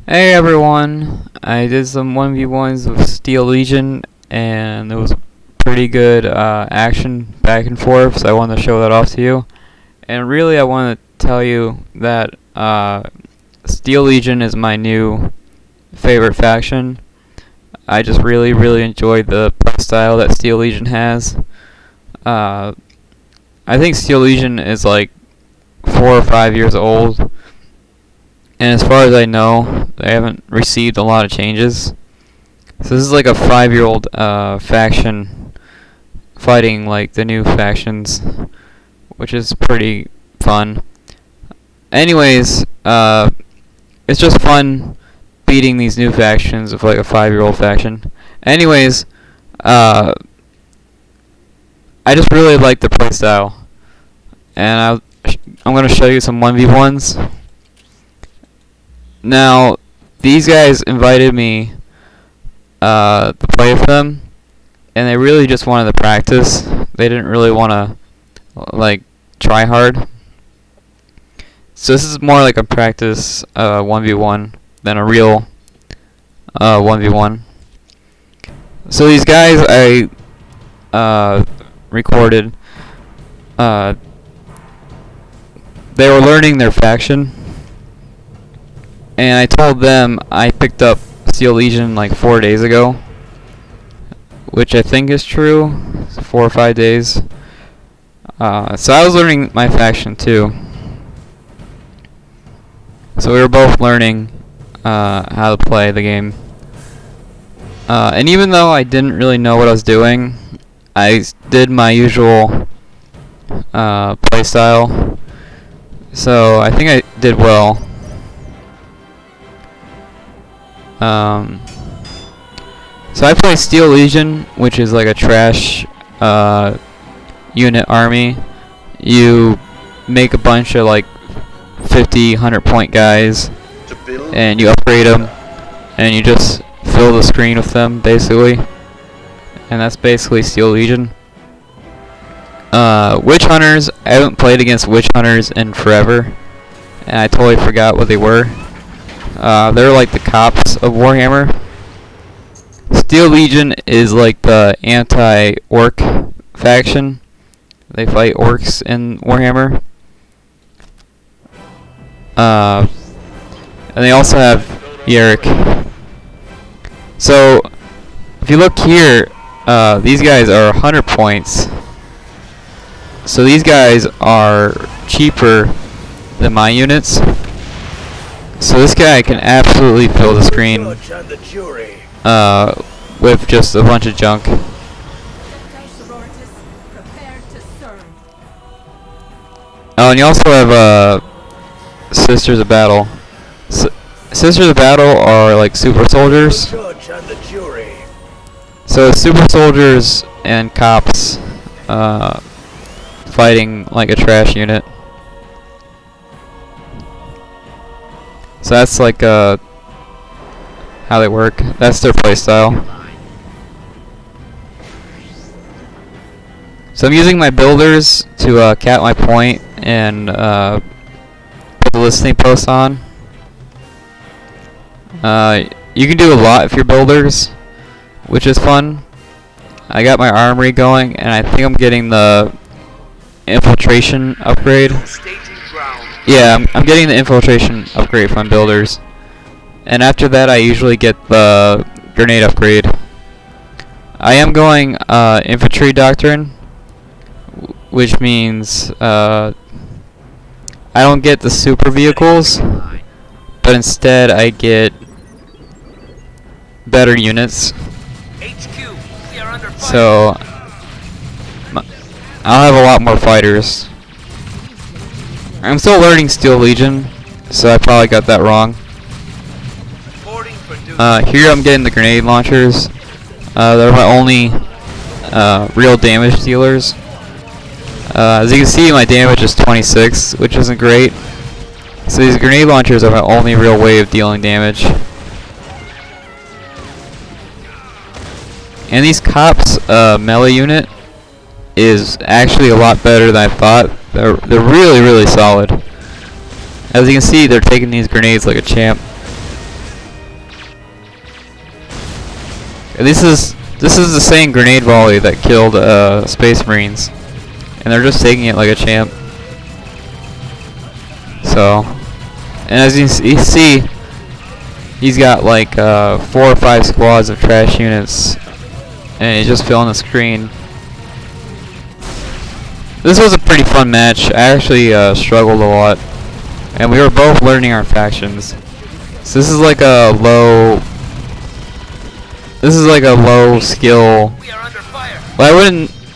Hey everyone, I did some 1v1s with Steel Legion and it was pretty good action back and forth, so I wanted to show that off to you. And really I want to tell you that Steel Legion is my new favorite faction. I just really enjoy the playstyle that Steel Legion has. I think Steel Legion is like 4 or 5 years old. And as far as I know, they haven't received a lot of changes. So this is like a 5-year-old faction fighting like the new factions, which is pretty fun. Anyways, it's just fun beating these new factions of like a 5-year-old faction. Anyways, I just really like the playstyle, and I'm gonna show you some 1v1s. Now, these guys invited me to play with them, and they really just wanted to practice. They didn't really want to, like, try hard. So this is more like a practice 1v1 than a real 1v1. So these guys I recorded, they were learning their faction. And I told them I picked up Steel Legion like 4 days ago, which I think is true. 4 or 5 days. So I was learning my faction too. So we were both learning how to play the game. And even though I didn't really know what I was doing, I did my usual playstyle. So I think I did well. So I play Steel Legion, which is like a trash unit army. You make a bunch of like 50, 100 point guys, and you upgrade them, and you just fill the screen with them, basically. And that's basically Steel Legion. Witch Hunters, I haven't played against Witch Hunters in forever, and I totally forgot what they were. They're like the cops of Warhammer. Steel Legion is like the anti-orc faction. They fight orcs in Warhammer. And they also have Yarick. So, if you look here, these guys are 100 points. So these guys are cheaper than my units. So this guy can absolutely fill the screen with just a bunch of junk. Oh, and you also have Sisters of Battle. Sisters of Battle are like super soldiers. So super soldiers and cops fighting like a trash unit. So that's like how they work. That's their playstyle. So I'm using my builders to cap my point and put the listening post on. You can do a lot if you're builders, which is fun. I got my armory going, and I think I'm getting the infiltration upgrade. Yeah, I'm getting the infiltration upgrade from builders. And after that I usually get the grenade upgrade. I am going infantry doctrine, which means I don't get the super vehicles, but instead I get better units. So I'll have a lot more fighters. I'm still learning Steel Legion, so I probably got that wrong. Here I'm getting the grenade launchers. They're my only real damage dealers. As you can see, my damage is 26, which isn't great. So these grenade launchers are my only real way of dealing damage. And these cops melee unit is actually a lot better than I thought. They're really solid. As you can see, they're taking these grenades like a champ. This is the same grenade volley that killed Space Marines, and they're just taking it like a champ. So, and as you see, he's got like 4 or 5 squads of trash units, and he's just filling the screen. This was a pretty fun match. I actually struggled a lot, and we were both learning our factions. So this is like a low. This is like a low skill. We are under fire. Well,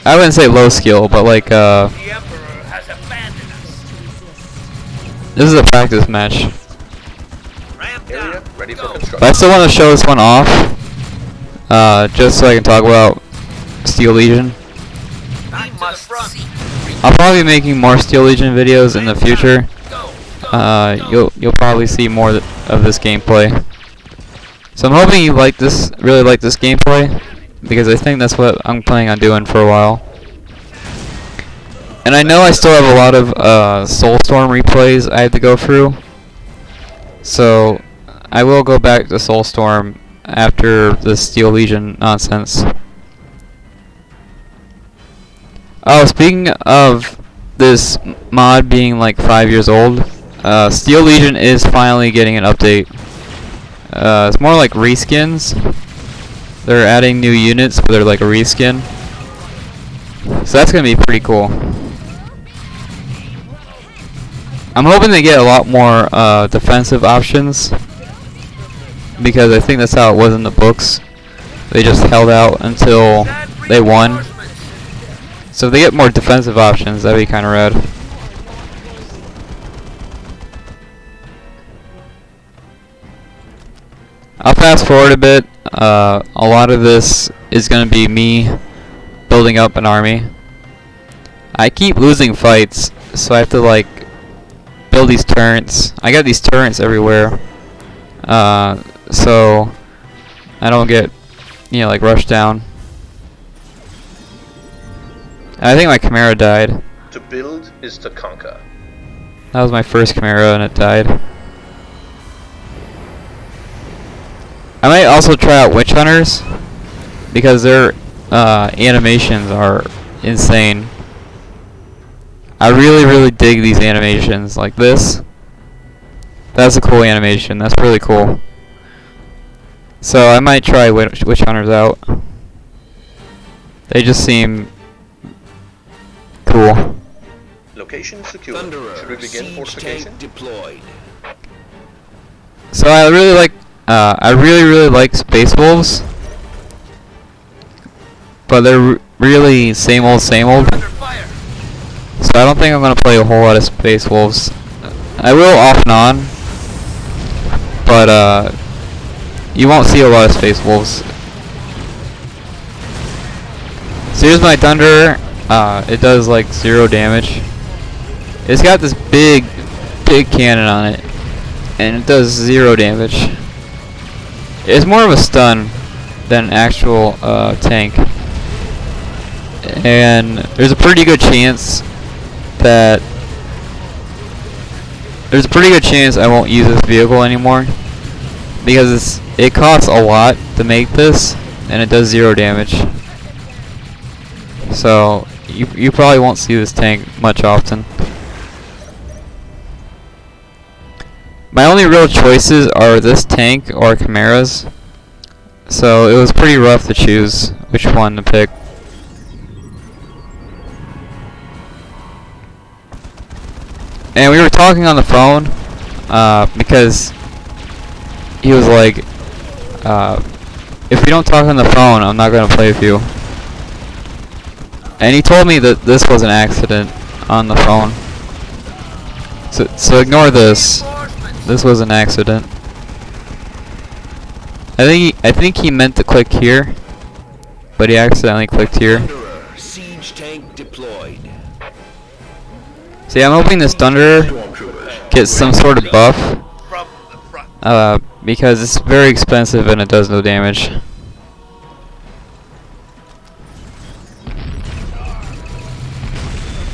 I wouldn't say low skill, but like The Emperor has abandoned us. this is a practice match. Ramp Area down. ready for Go. construction. But I still want to show this one off, just so I can talk about Steel Legion. We must see. I'll probably be making more Steel Legion videos in the future. Go. Go. You'll probably see more of this gameplay. So I'm hoping you really like this gameplay, because I think that's what I'm planning on doing for a while. And I know I still have a lot of Soulstorm replays I have to go through, so I will go back to Soulstorm after the Steel Legion nonsense. Oh, speaking of this mod being like 5 years old, Steel Legion is finally getting an update. It's more like reskins. They're adding new units, but they're like a reskin. So that's gonna be pretty cool. I'm hoping they get a lot more defensive options, because I think that's how it was in the books. They just held out until they won. So if they get more defensive options, that'd be kind of rad. I'll fast forward a bit. A lot of this is going to be me building up an army. I keep losing fights, so I have to like build these turrets. I got these turrets everywhere, so I don't get, like, rushed down. I think my Chimera died. To build is to conquer. That was my first Chimera and it died. I might also try out Witch Hunters, because their animations are insane. I really dig these animations. Like this. That's a cool animation. That's really cool. So I might try Witch Hunters out. They just seem cool. Location secure. Thunderer, Should we begin siege fortification? tank deployed. So I really like Space Wolves, but they're really same old. Under fire. So I don't think I'm gonna play a whole lot of Space Wolves. I will off and on, but you won't see a lot of Space Wolves. So here's my Thunderer. It does like 0 damage. It's got this big cannon on it, and it does 0 damage. It's more of a stun than an actual tank. And there's a pretty good chance I won't use this vehicle anymore, because it costs a lot to make this, and it does 0 damage. So you probably won't see this tank much often. My only real choices are this tank or Chimeras, so it was pretty rough to choose which one to pick. And we were talking on the phone, because he was like, if we don't talk on the phone, I'm not going to play with you. And he told me that this was an accident on the phone. So ignore this. This was an accident. I think he meant to click here, but he accidentally clicked here. Thunderer, siege tank deployed. See, I'm hoping this Thunderer gets some sort of buff, From the front. because it's very expensive and it does no damage.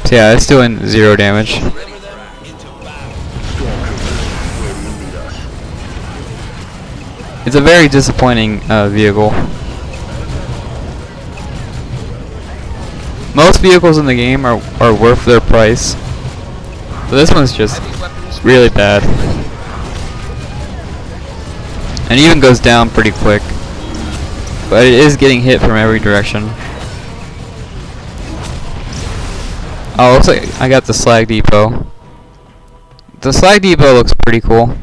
So yeah, it's doing 0 damage. It's a very disappointing vehicle. vehicles in the game are worth their price. But this one's just really bad. And it even goes down pretty quick. But it is getting hit from every direction. Oh, looks like I got the slag depot. The slag depot looks pretty cool.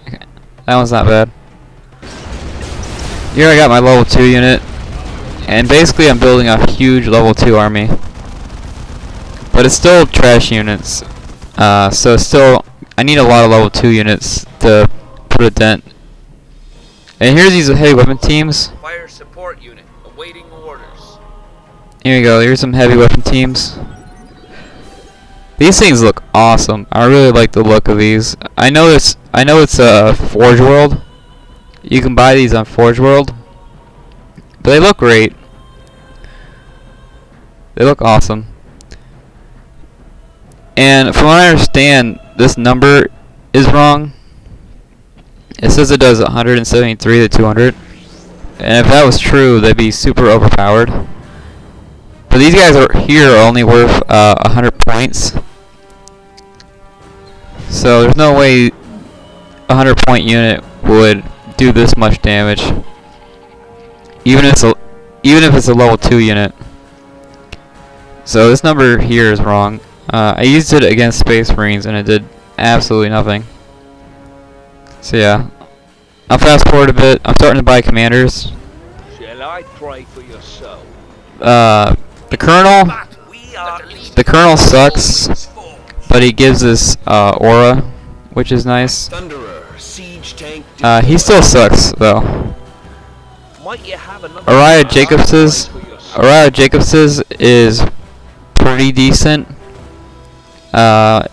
Okay, that one's not bad. Here I got my level 2 unit. And basically I'm building a huge level 2 army. But it's still trash units. So still, I need a lot of level 2 units to put a dent. And here's these heavy weapon teams. Fire support unit awaiting orders. Here you go, here's some heavy weapon teams. These things look awesome. I really like the look of these. I know it's Forge World. You can buy these on Forge World. But they look great. They look awesome. And from what I understand, this number is wrong. It says it does 173 to 200. And if that was true, they'd be super overpowered. But these guys are only worth 100 points. So there's no way a 100 point unit would do this much damage. Even if it's a level 2 unit. So this number here is wrong. I used it against Space Marines and it did absolutely nothing. So yeah, I'll fast forward a bit. I'm starting to buy commanders. Shall I pray for your soul? The Colonel sucks, but he gives us aura, which is nice. Thunderer, siege tank. He still sucks though. Might you have another Uriah Jacobs's is pretty decent.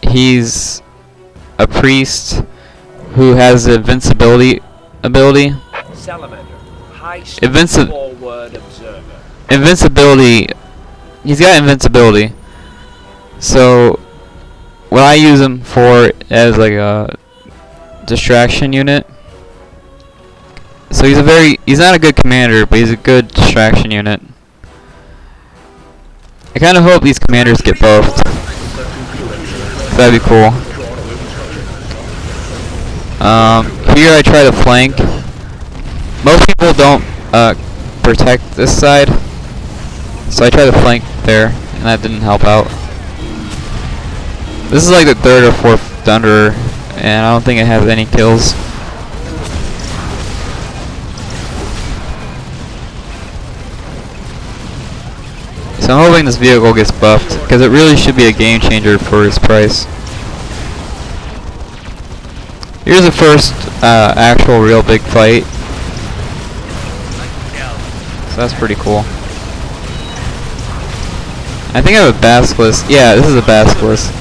He's a priest who has the invincibility ability. Salamander, high Invinci- forward observer. Invincibility. He's got invincibility. So what I use him for as like a distraction unit. So he's not a good commander, but he's a good distraction unit. I kind of hope these commanders get buffed. That'd be cool. Here I try to flank. Most people don't protect this side, so I try to flank there, and that didn't help out. This is like the 3rd or 4th Thunderer, and I don't think it has any kills. So I'm hoping this vehicle gets buffed, because it really should be a game changer for its price. Here's the first actual real big fight. So that's pretty cool. I think I have a Basilisk. Yeah, this is a Basilisk.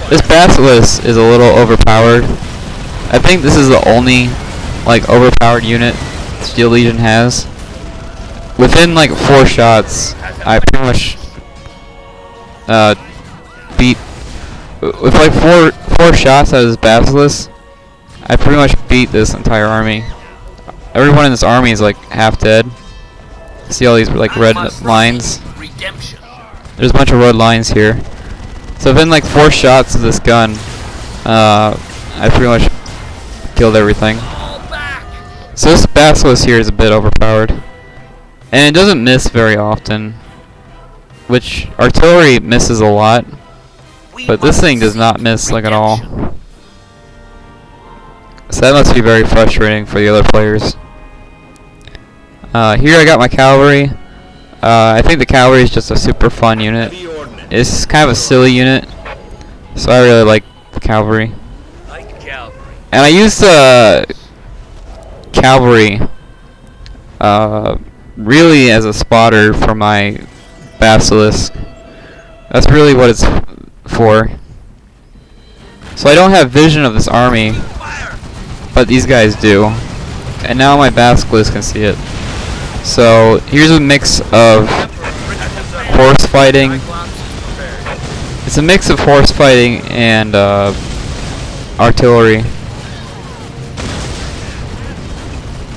This Basilisk is a little overpowered. I think this is the only like overpowered unit Steel Legion has. Within like 4 shots, I pretty much beat with like four shots out of this Basilisk. I pretty much beat this entire army. Everyone in this army is like half dead. See all these like red lines? There's a bunch of red lines here. So within like 4 shots of this gun, I pretty much killed everything. So this Basilisk here is a bit overpowered. And it doesn't miss very often. Which artillery misses a lot. But this thing does not miss like at all. So that must be very frustrating for the other players. Here I got my cavalry. I think the cavalry is just a super fun unit. It's kind of a silly unit, so I really like the cavalry. And I use the cavalry really as a spotter for my Basilisk. That's really what it's for. So I don't have vision of this army, but these guys do. And now my Basilisk can see it. So here's a mix of horse fighting. It's a mix of horse fighting and artillery.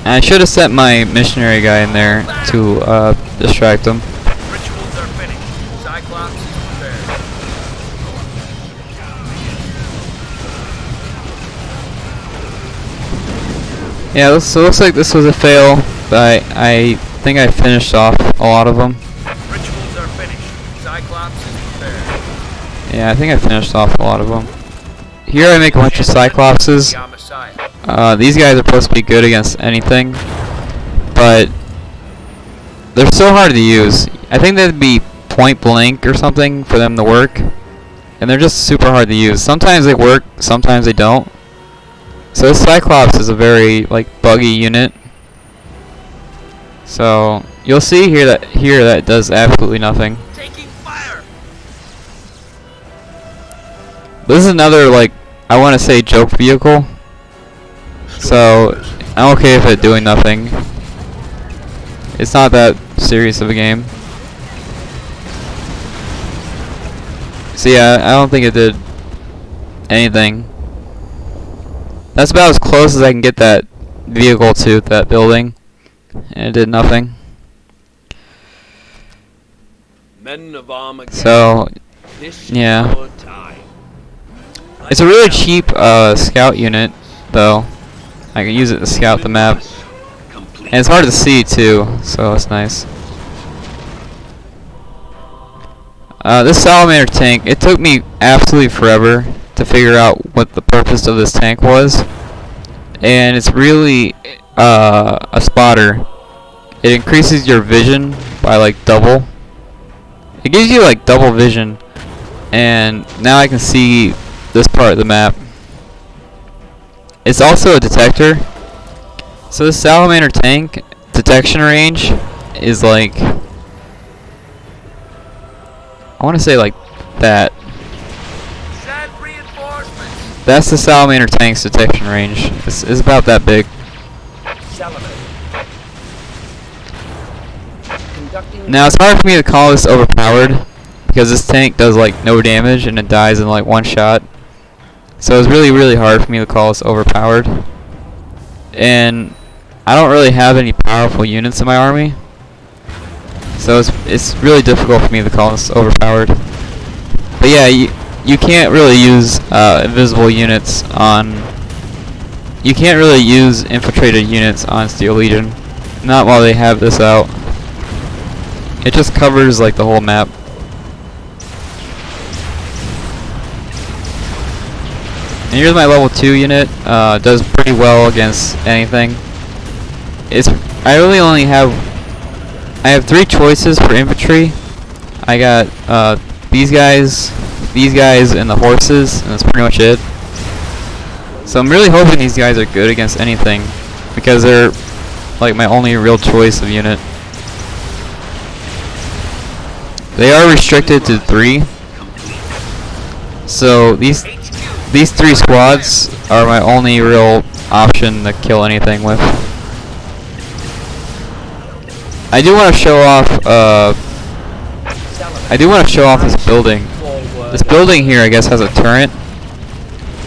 And I should have set my missionary guy in there to distract him. Rituals are finished. Yeah, so it looks like this was a fail, but I think I finished off a lot of them. Rituals are finished. Cyclops is prepared. Yeah, I think I finished off a lot of them. Here I make a bunch of Cyclopses. The Messiah. These guys are supposed to be good against anything, but they're so hard to use. I think they'd be point blank or something for them to work, and they're just super hard to use. Sometimes they work, sometimes they don't. So this Cyclops is a very buggy unit. So you'll see here that it does absolutely nothing. Taking fire. This is another I want to say joke vehicle. So I'm okay with it doing nothing. It's not that serious of a game. So yeah, I don't think it did anything. That's about as close as I can get that vehicle to that building, and it did nothing. Men of Armageddon. So This yeah. is your time. It's a really cheap scout unit, though. I can use it to scout the map, and it's hard to see too, so it's nice. This salamander tank, it took me absolutely forever to figure out what the purpose of this tank was, and it's really a spotter. It increases your vision by double. It gives you double vision, and now I can see this part of the map. It's also a detector. So the salamander tank detection range is I want to say that. Send reinforcements. That's the salamander tank's detection range. It's about that big. Salamander. Conducting Now it's hard for me to call this overpowered because this tank does no damage and it dies in one shot. So it's really hard for me to call this overpowered. And I don't really have any powerful units in my army. So it's really difficult for me to call this overpowered. But yeah, you can't really use invisible units on. You can't really use infiltrated units on Steel Legion. Not while they have this out. It just covers the whole map. And here's my level 2 unit. Does pretty well against anything. I really only have. I have 3 choices for infantry. I got these guys, and the horses, and that's pretty much it. So I'm really hoping these guys are good against anything, because they're my only real choice of unit. They are restricted to 3. So these 3 squads are my only real option to kill anything with. I do want to show off. I do want to show off this building. This building here, I guess, has a turret,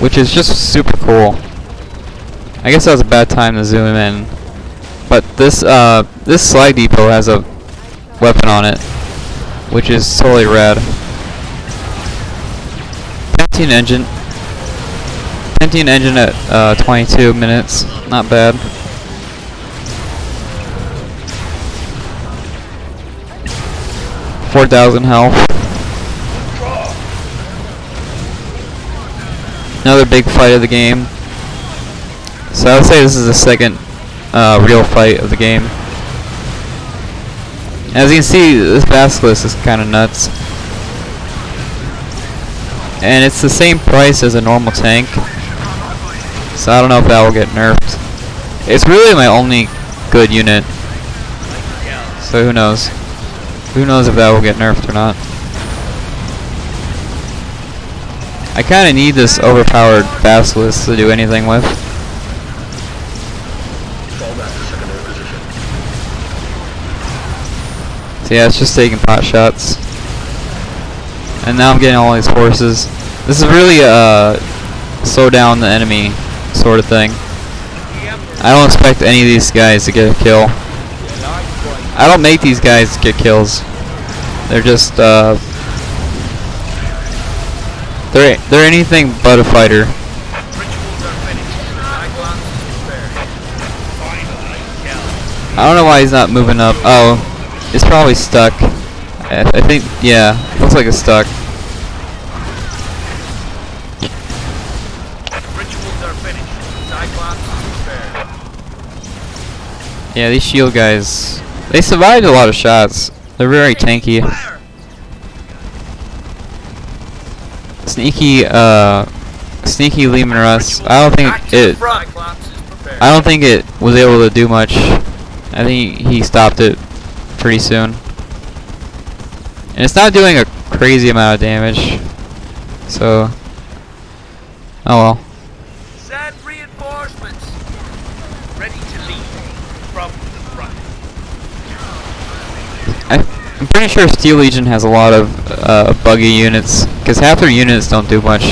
which is just super cool. I guess that was a bad time to zoom in, but this slag depot has a weapon on it, which is totally rad. 15 engine. 15 engine at 22 minutes. Not bad. $4,000 health. Another big fight of the game. So I would say this is the second real fight of the game. As you can see, this basilisk is kind of nuts. And it's the same price as a normal tank. So I don't know if that will get nerfed. It's really my only good unit. So who knows? Who knows if that will get nerfed or not. I kind of need this overpowered basilisk to do anything with. So yeah, it's just taking pot shots. And now I'm getting all these horses. This is really a slow down the enemy sort of thing. I don't expect any of these guys to get a kill. I don't make these guys get kills. They're just they're anything but a fighter. I don't know why he's not moving up. Oh, it's probably stuck. I think, yeah, looks like it's stuck. Rituals are finished. Cyclops is prepared. Yeah, these shield guys, they survived a lot of shots. They're very tanky. Fire! Sneaky Lehman Russ. I don't think it. Cyclops is prepared. I don't think it was able to do much. I think he stopped it pretty soon. And it's not doing a crazy amount of damage. So, oh well. Send reinforcements. Ready to lead from the front. I'm pretty sure Steel Legion has a lot of buggy units, because half their units don't do much.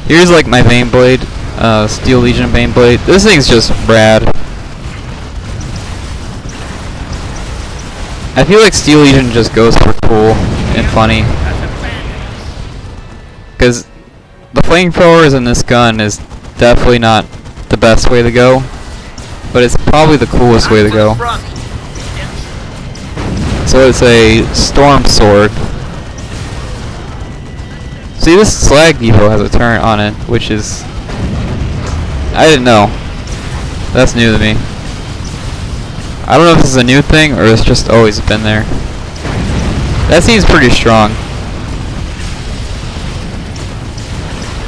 Here's like my Baneblade, Steel Legion Baneblade. This thing's just rad. I feel like Steel Legion just goes for cool and funny. Because the flamethrowers in this gun is definitely not the best way to go, but it's probably the coolest way to go. So it's a Storm Sword. See, this Slag Depot has a turret on it, which is... I didn't know. That's new to me. I don't know if this is a new thing or it's just always been there. That seems pretty strong.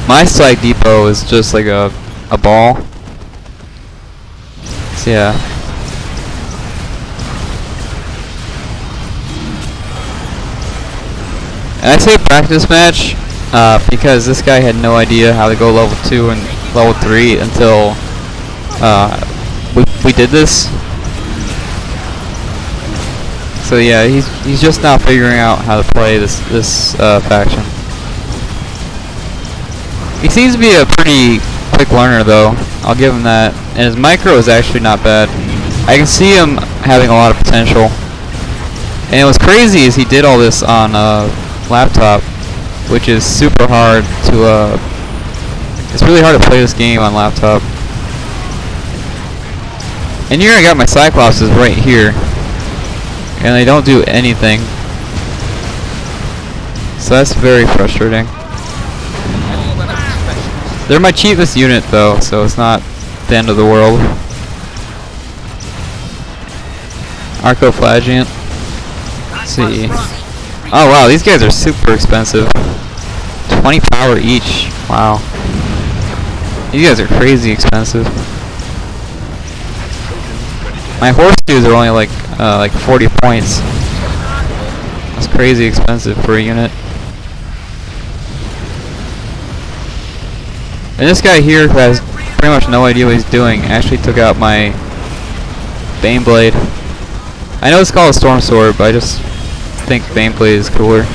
My Slag Depot is just like a ball. So yeah. And I'd say practice match, because this guy had no idea how to go level 2 and level 3 until we did this. So yeah, he's just now figuring out how to play this faction. He seems to be a pretty quick learner though, I'll give him that. And his micro is actually not bad. I can see him having a lot of potential. And what's crazy is he did all this on laptop, which is super hard to it's really hard to play this game on laptop. And here I got my Cyclopses right here, and they don't do anything, so that's very frustrating. They're my cheapest unit though, so it's not the end of the world. Arcoflagiant. Let's see. Oh wow, these guys are super expensive. 20 power each. Wow. These guys are crazy expensive. My horse dudes are only like 40 points. That's crazy expensive for a unit. And this guy here, who has pretty much no idea what he's doing, actually took out my Baneblade. I know it's called a Storm Sword, but I just think Baneblade is cooler.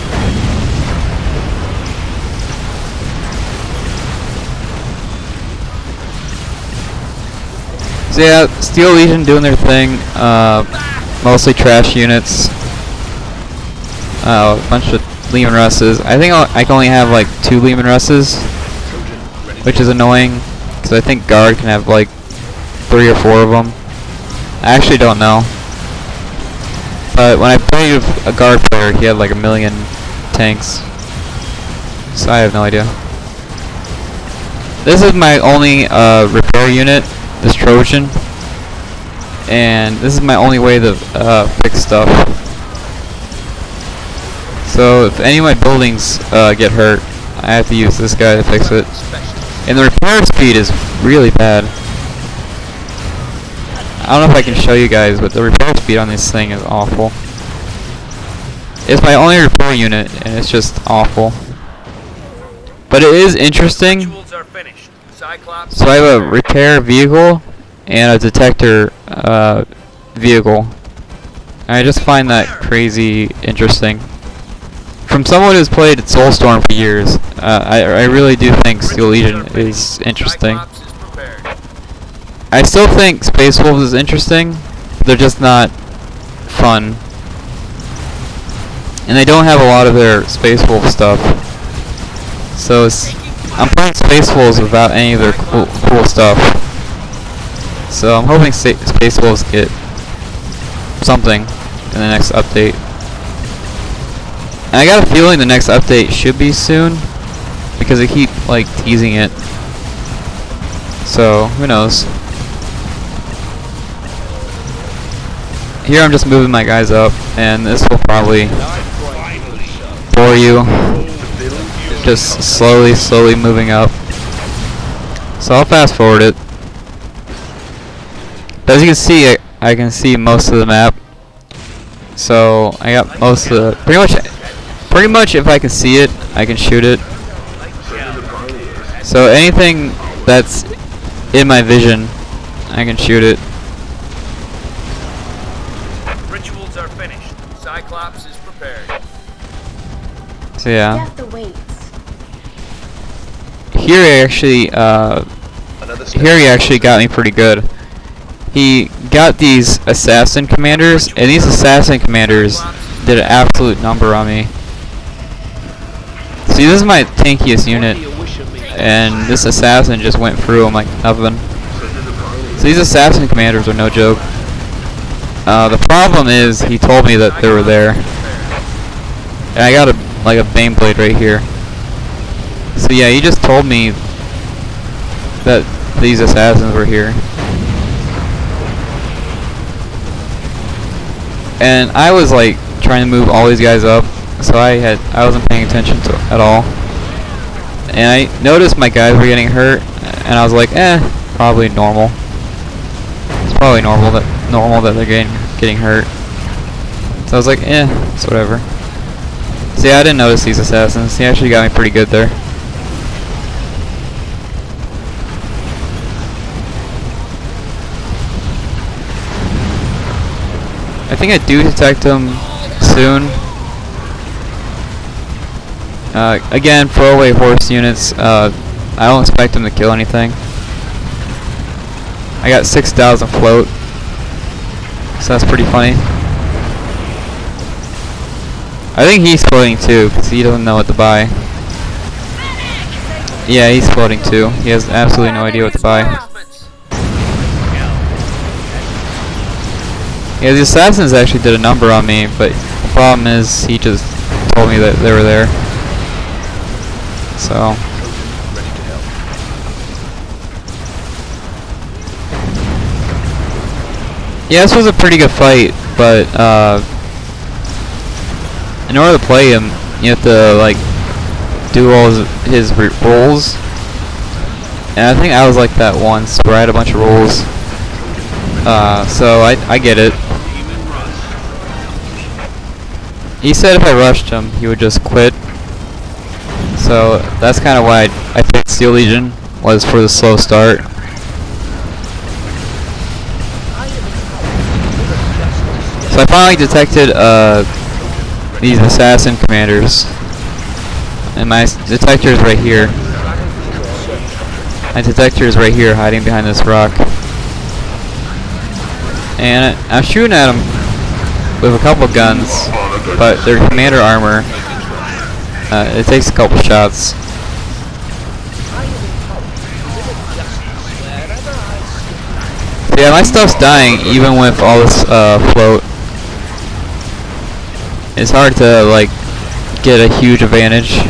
So yeah, Steel Legion doing their thing. Mostly trash units. A bunch of Lehman Russes. I think I can only have like 2 Lehman Russes, which is annoying, because I think Guard can have like 3 or 4 of them. I actually don't know. But when I played with a Guard player, he had like 1 million tanks. So I have no idea. This is my only repair unit, this Trojan. And this is my only way to fix stuff. So if any of my buildings get hurt, I have to use this guy to fix it. And the repair speed is really bad. I don't know if I can show you guys, but the repair speed on this thing is awful. It's my only repair unit, and it's just awful. But it is interesting. So I have a repair vehicle and a detector vehicle. And I just find that crazy interesting. From someone who's played Soulstorm for years, I really do think Steel Legion is interesting. I still think Space Wolves is interesting, they're just not fun. And they don't have a lot of their Space Wolf stuff. So I'm playing Space Wolves without any of their cool stuff. So I'm hoping Space Wolves get something in the next update. And I got a feeling the next update should be soon, because they keep like teasing it. So who knows? Here I'm just moving my guys up, and this will probably bore you. Just slowly moving up. So I'll fast forward it. As you can see, I can see most of the map. So I got most of the pretty much if I can see it, I can shoot it. So anything that's in my vision, I can shoot it. Rituals are finished. Cyclops is prepared. So yeah. Death awaits. Here he actually got me pretty good. He got these assassin commanders, and these assassin commanders did an absolute number on me. See, this is my tankiest unit, and this assassin just went through him like nothing. So these assassin commanders are no joke. The problem is, he told me that they were there. And I got a Bane Blade right here. So yeah, he just told me that these assassins were here. And I was like trying to move all these guys up, so I wasn't paying attention to at all. And I noticed my guys were getting hurt, and I was like, probably normal. It's probably normal that they're getting hurt. So I was like, it's whatever. See, I didn't notice these assassins. He actually got me pretty good there. I think I do detect him soon. Again, throwaway horse units. I don't expect them to kill anything. I got 6,000 float, so that's pretty funny. I think he's floating too, because he doesn't know what to buy. Yeah, he's floating too. He has absolutely no idea what to buy. Yeah, the assassins actually did a number on me, but the problem is he just told me that they were there. So yeah, this was a pretty good fight, but in order to play him, you have to like do all his rolls. And I think I was like that once, where I had a bunch of rolls. So I get it. He said if I rushed him, he would just quit. So that's kind of why I picked Steel Legion, was for the slow start. So I finally detected these assassin commanders, and my detector is right here. My detector is right here, hiding behind this rock. And I'm shooting at them with a couple guns, but their commander armor, it takes a couple shots. So yeah, my stuff's dying even with all this float. It's hard to like get a huge advantage.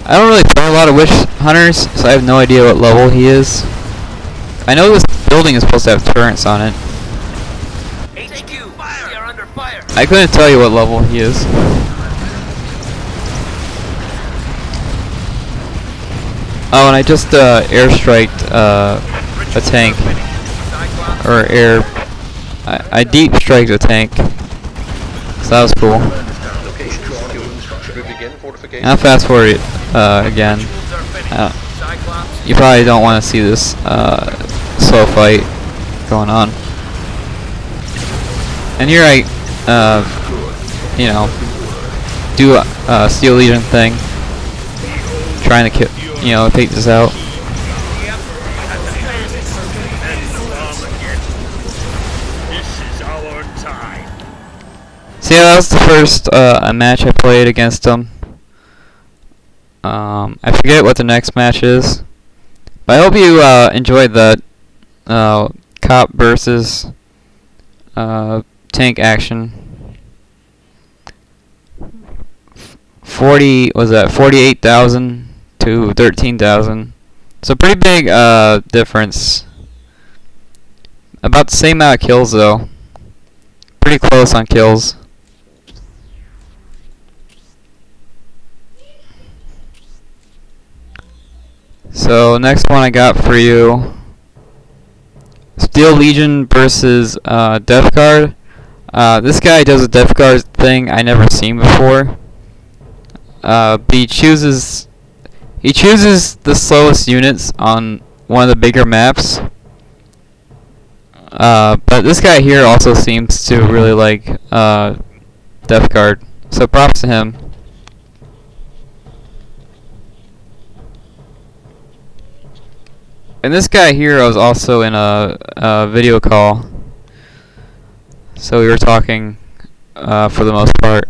I don't really play a lot of Witch Hunters, so I have no idea what level he is. I know this building is supposed to have turrets on it. HQ, we are under fire. I couldn't tell you what level he is. Oh, and I just airstriked a tank, or I deep striked a tank, so that was cool. And I'll fast forward it again. You probably don't want to see this slow fight going on. And here I, you know, do a Steel Legion thing, trying to kill. You know, take this out. So yeah, that was the first match I played against him. I forget what the next match is, but I hope you enjoyed the cop versus tank action. 48,000 to 13,000. So pretty big difference. About the same amount of kills though. Pretty close on kills. So next one I got for you, Steel Legion versus Death Guard. This guy does a Death Guard thing I never seen before. But he chooses the slowest units on one of the bigger maps. But this guy here also seems to really like Death Guard, so props to him. And this guy here was also in a video call, so we were talking for the most part.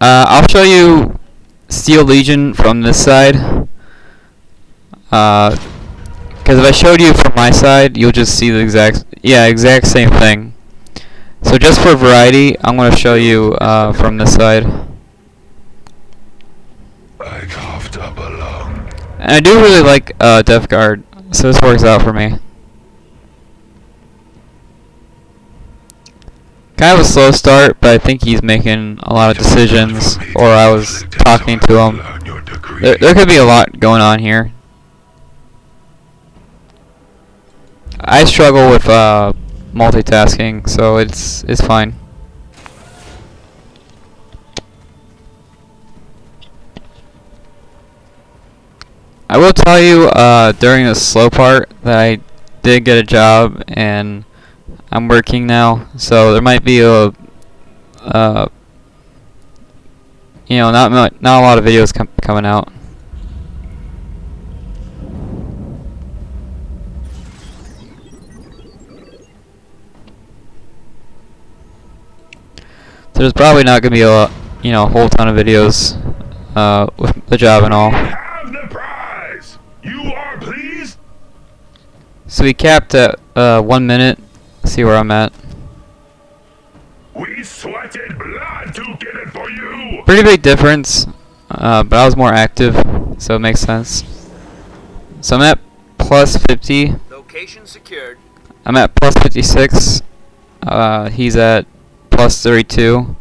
I'll show you Steel Legion from this side, because if I showed you from my side, you'll just see the exact same thing. So just for variety, I'm going to show you from this side. I coughed up a lung. And I do really like Death Guard, so this works out for me. Kind of a slow start, but I think he's making a lot of decisions, or I was talking to him. There could be a lot going on here. I struggle with multitasking, so it's fine. I will tell you during the slow part that I did get a job and I'm working now, so there might be a not a lot of videos coming out. So there's probably not gonna be a whole ton of videos with the job and all. Have the prize. You are pleased. So we capped at 1 minute. See where I'm at. We sweated blood to get it for you. Pretty big difference, but I was more active, so it makes sense. So I'm at plus 50. Location secured. I'm at plus 56. He's at plus 32.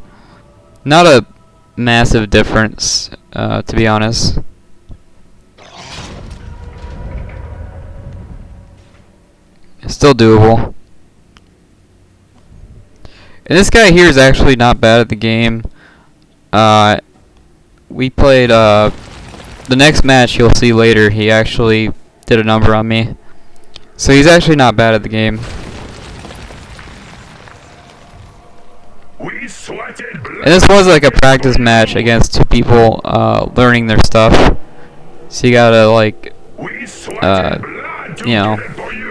Not a massive difference, to be honest. It's still doable. And this guy here is actually not bad at the game. We played the next match you'll see later. He actually did a number on me, so he's actually not bad at the game. We sweated blood. And this was like a practice match against two people learning their stuff. So you gotta like, We sweated blood to you know, get it for you.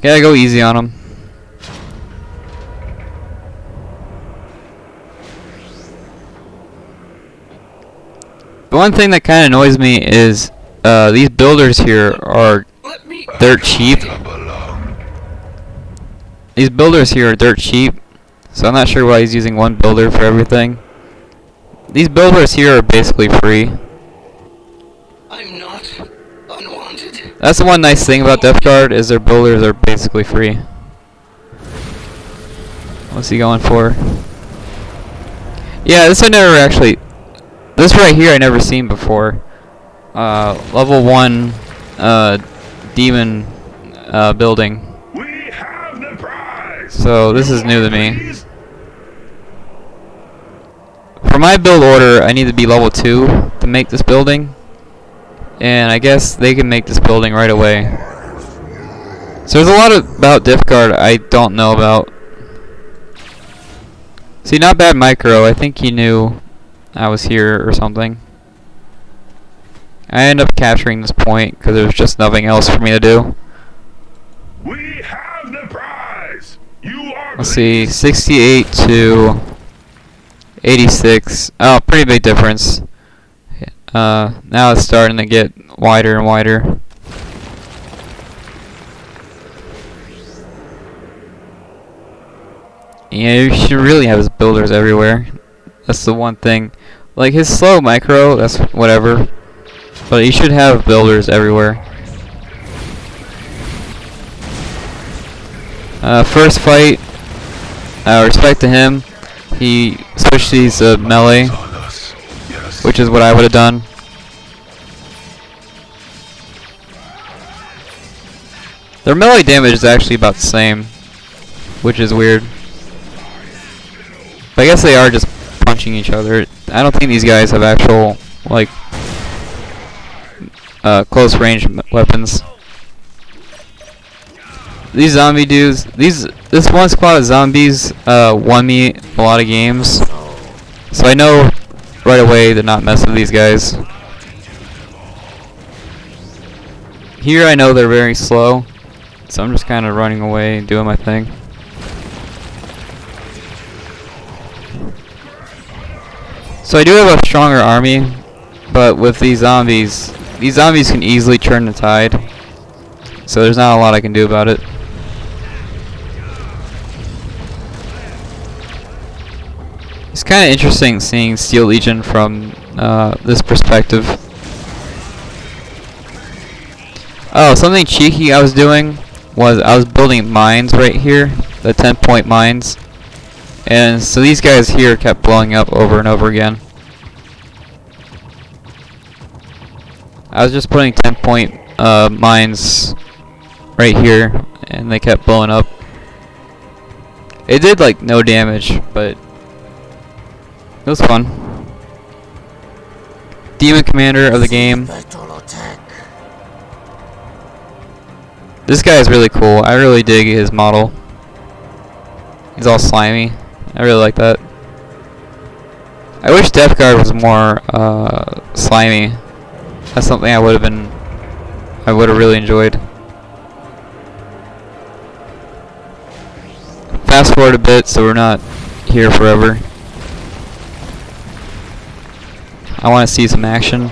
gotta go easy on them. The one thing that kind of annoys me is these builders here are dirt cheap. These builders here are dirt cheap, so I'm not sure why he's using one builder for everything. These builders here are basically free. I'm not unwanted. That's the one nice thing about Death Guard, is their builders are basically free. What's he going for? Yeah, this I never actually... This right here I never seen before. Level 1 demon building. We have the prize. So this is new to me. For my build order, I need to be level 2 to make this building. And I guess they can make this building right away. So there's a lot about Death Guard I don't know about. See, not bad micro. I think he knew I was here or something. I ended up capturing this point because there was just nothing else for me to do. We have the prize. You are Let's see, 68 to 86. Oh, pretty big difference. Now it's starting to get wider and wider. Yeah, you should really have his builders everywhere. That's the one thing. Like his slow micro, that's whatever. But you should have builders everywhere. First fight, respect to him. He switched these melee, which is what I would have done. Their melee damage is actually about the same, which is weird. But I guess they are just punching each other. I don't think these guys have actual, like, close range weapons. These zombie dudes, this one squad of zombies won me a lot of games, so I know right away to not mess with these guys. Here I know they're very slow, so I'm just kind of running away and doing my thing. So I do have a stronger army, but with these zombies can easily turn the tide, so there's not a lot I can do about it. It's kind of interesting seeing Steel Legion from this perspective. Oh, something cheeky I was doing was I was building mines right here, the 10-point mines. And so these guys here kept blowing up over and over again. I was just putting 10-point mines right here, and they kept blowing up. It did like no damage, but it was fun. Demon Commander of the game. This guy is really cool. I really dig his model. He's all slimy. I really like that. I wish Death Guard was more slimy. That's something I would have really enjoyed. Fast forward a bit so we're not here forever. I want to see some action.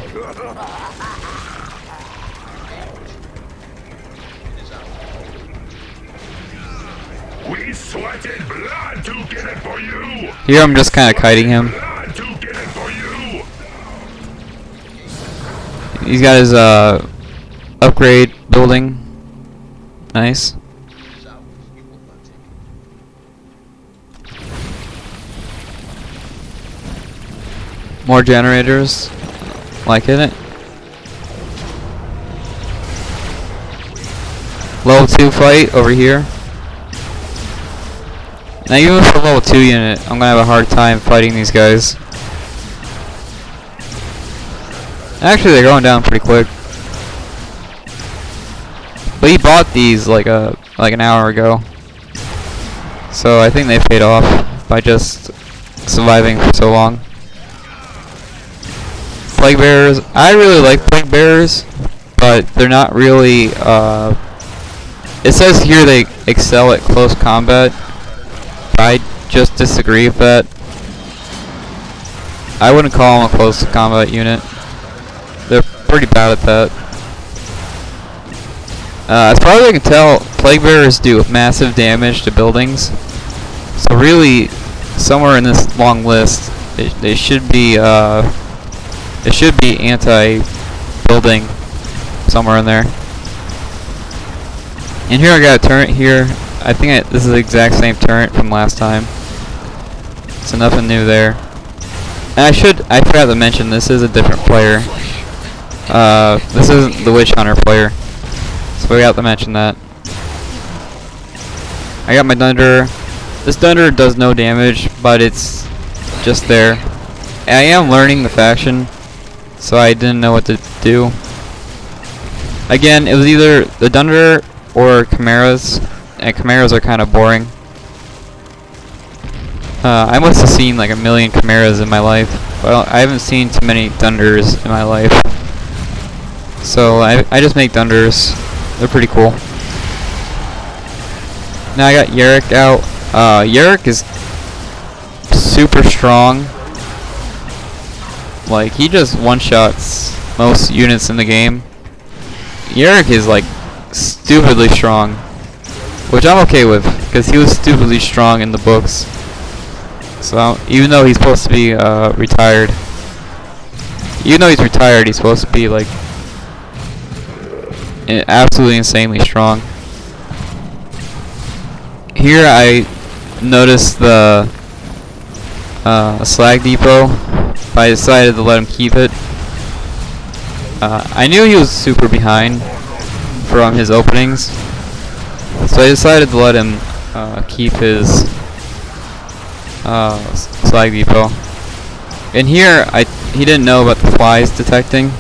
We sweated blood to get it for you. Here I'm just kind of kiting him. Blood to get it for you. He's got his upgrade building. Nice. More generators. Liking it. Level 2 fight over here. Now even with a level 2 unit, I'm gonna have a hard time fighting these guys. Actually, they're going down pretty quick. But he bought these like an hour ago, so I think they paid off by just surviving for so long. Plague Bearers. I really like Plague Bearers, but they're not really. It says here they excel at close combat. I just disagree with that. I wouldn't call them a close combat unit. They're pretty bad at that. As far as I can tell, Plague Bearers do massive damage to buildings. So really, somewhere in this long list, they should be anti-building somewhere in there. And here I got a turret here. I think this is the exact same turret from last time. So nothing new there. And I forgot to mention, this is a different player. This isn't the Witch Hunter player. So we got to mention that. I got my Thunder. This Thunder does no damage, but it's just there. I am learning the faction, so I didn't know what to do. Again, it was either the Thunder or Chimeras, and Chimeras are kind of boring. I must have seen like a million Chimeras in my life. Well, I haven't seen too many Thunders in my life. So I just make Thunders. They're pretty cool. Now I got Yarick out. Yarick is super strong. Like, he just one-shots most units in the game. Eric is, like, stupidly strong. Which I'm okay with, because he was stupidly strong in the books. So, even though he's supposed to be, retired. Even though he's retired, he's supposed to be, like, absolutely insanely strong. Here I noticed the slag depot, but I decided to let him keep it. I knew he was super behind from his openings, so I decided to let him keep his slag depot. And here, he didn't know about the flies detecting.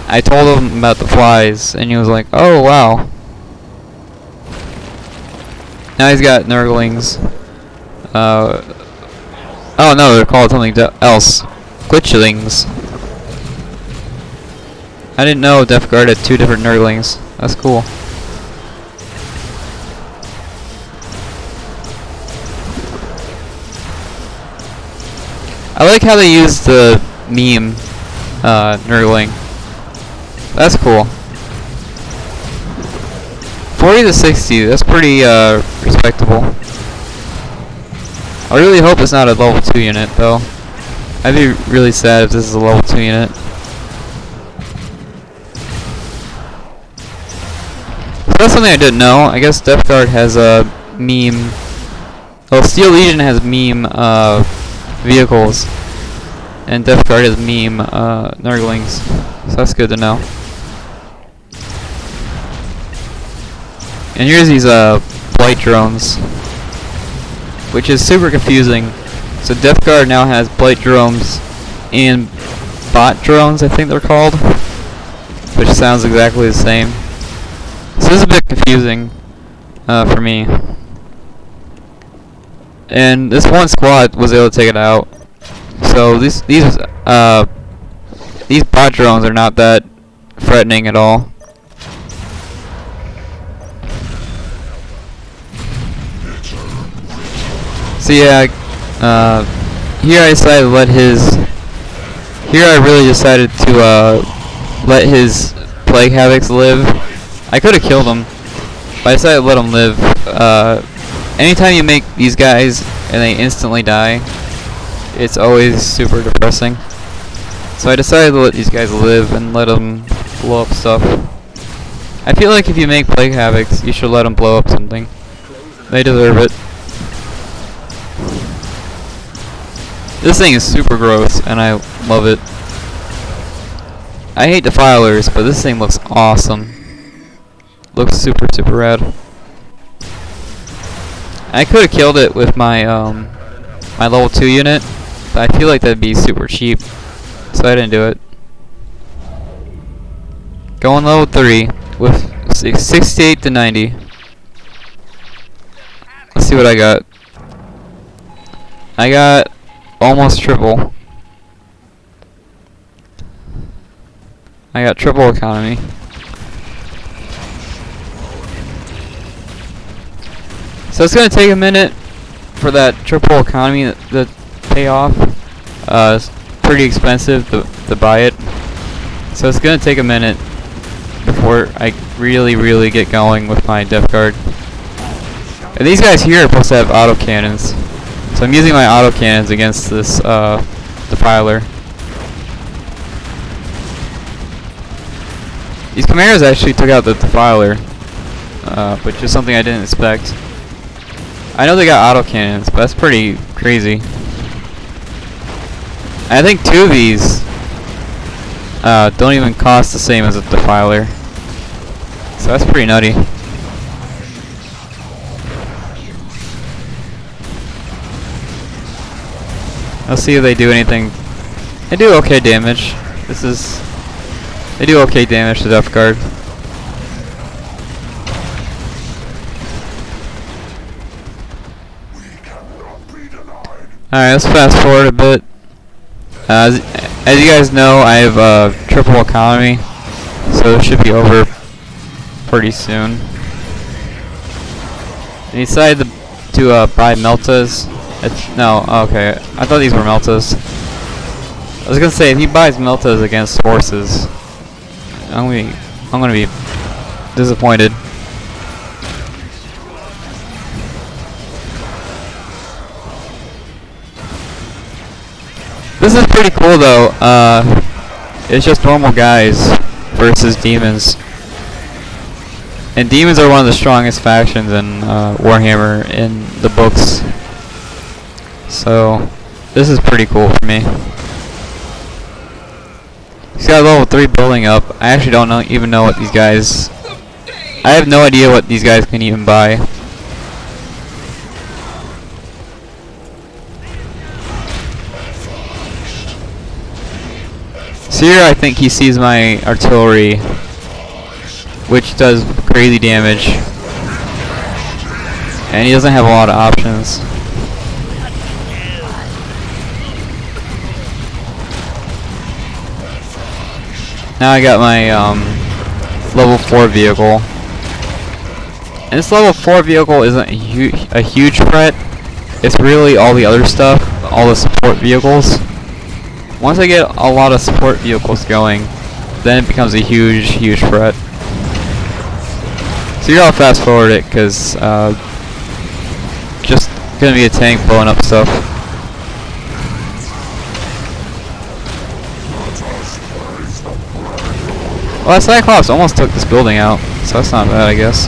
I told him about the flies, and he was like, "Oh wow." Now he's got Nurglings. Oh no, they're called something else. Glitchlings. I didn't know Death Guard had 2 different Nurglings. That's cool. I like how they used the meme Nurgling. That's cool. 40 to 60, that's pretty respectable. I really hope it's not a level 2 unit though. I'd be really sad if this is a level 2 unit. So that's something I didn't know. I guess Death Guard has a meme. Well, Steel Legion has meme vehicles. And Death Guard has meme Nurglings. So that's good to know. And here's these blight drones, which is super confusing. So Death Guard now has blight drones and bot drones, I think they're called, which sounds exactly the same. So this is a bit confusing for me. And this one squad was able to take it out. So these bot drones are not that threatening at all. So yeah, here I decided to let his. Here I really decided to let his Plague Havocs live. I could have killed him, but I decided to let him live. Anytime you make these guys and they instantly die, it's always super depressing. So I decided to let these guys live and let them blow up stuff. I feel like if you make Plague Havocs, you should let them blow up something. They deserve it. This thing is super gross, and I love it. I hate Defilers, but this thing looks awesome. Looks super, super rad. I could have killed it with my my level 2 unit, but I feel like that'd be super cheap, so I didn't do it. Going level 3 with 68 to 90. Let's see what I got. I got almost triple. I got triple economy. So it's gonna take a minute for that triple economy to pay off. It's pretty expensive to buy it. So it's gonna take a minute before I really get going with my Death Guard. And these guys here are supposed to have autocannons. So I'm using my autocannons against this Defiler. These Chimeras actually took out the Defiler, which is something I didn't expect. I know they got autocannons, but that's pretty crazy. I think 2 of these don't even cost the same as a Defiler. So that's pretty nutty. Let's see if they do anything. They do okay damage. They do okay damage to Death Guard. Alright, let's fast forward a bit. As you guys know, I have triple economy, so it should be over pretty soon. I decided to buy Meltas. No, okay. I thought these were Meltas. I was gonna say, if he buys Miltas against horses, I'm gonna be disappointed. This is pretty cool though. It's just normal guys versus demons. And demons are one of the strongest factions in Warhammer in the books. So this is pretty cool for me. He's got a level 3 building up. I actually don't even know what these guys... I have no idea what these guys can even buy. So here I think he sees my artillery, which does crazy damage. And he doesn't have a lot of options. Now I got my level 4 vehicle. And this level 4 vehicle isn't a huge threat. It's really all the other stuff, all the support vehicles. Once I get a lot of support vehicles going, then it becomes a huge threat. So here I'll fast forward it, because just gonna be a tank blowing up stuff. Well, that Cyclops almost took this building out, so that's not bad, I guess.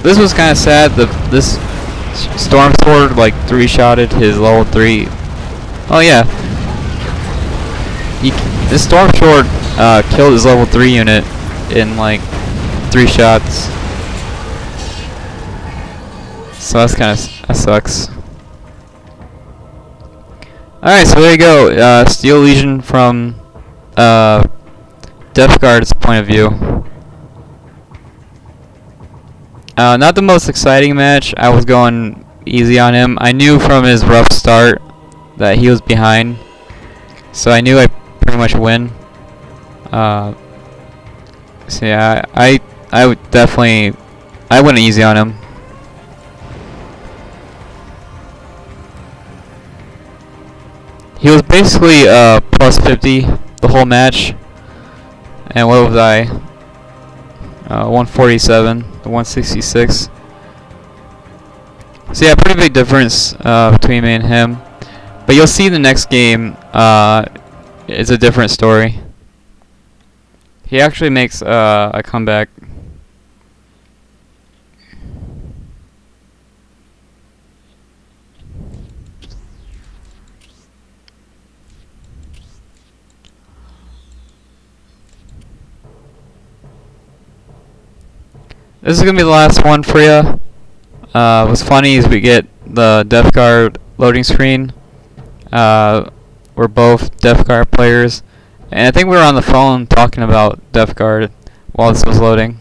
This was kind of sad. This Storm Sword like 3-shotted his level 3. Oh yeah, this Storm Sword killed his level 3 unit in like 3 shots. So that sucks. Alright, so there you go. Steel Legion from Death Guard's point of view. Not the most exciting match. I was going easy on him. I knew from his rough start that he was behind, so I knew I'd pretty much win. So yeah, I would definitely, I went easy on him. He was basically plus 50 the whole match, and what was I? 147 to 166. So yeah, pretty big difference between me and him. But you'll see the next game is a different story. He actually makes a comeback. This is gonna be the last one for you. What's funny is we get the Death Guard loading screen. We're both Death Guard players, and I think we were on the phone talking about Death Guard while this was loading.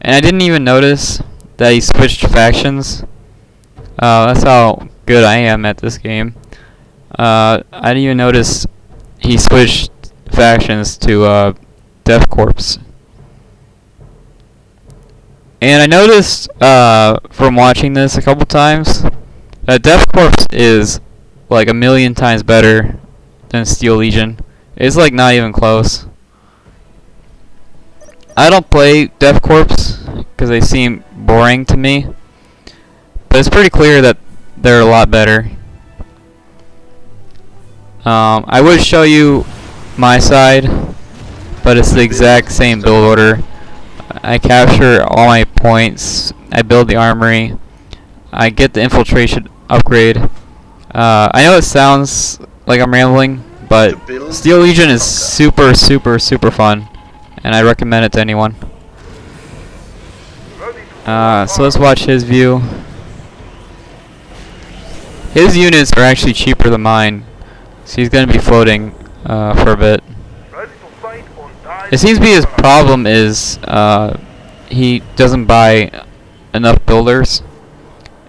And I didn't even notice that he switched factions. That's how good I am at this game. I didn't even notice he switched factions to Death Corps. And I noticed from watching this a couple times that Death Corps is like 1,000,000 times better than Steel Legion. It's like not even close. I don't play Death Corps because they seem boring to me, but it's pretty clear that they're a lot better. I would show you my side, but it's the exact same build order. I capture all my points, I build the armory, I get the infiltration upgrade. I know it sounds like I'm rambling, but Steel Legion is super fun, and I recommend it to anyone. So let's watch his view. His units are actually cheaper than mine, so he's going to be floating for a bit. It seems to be his problem is he doesn't buy enough builders.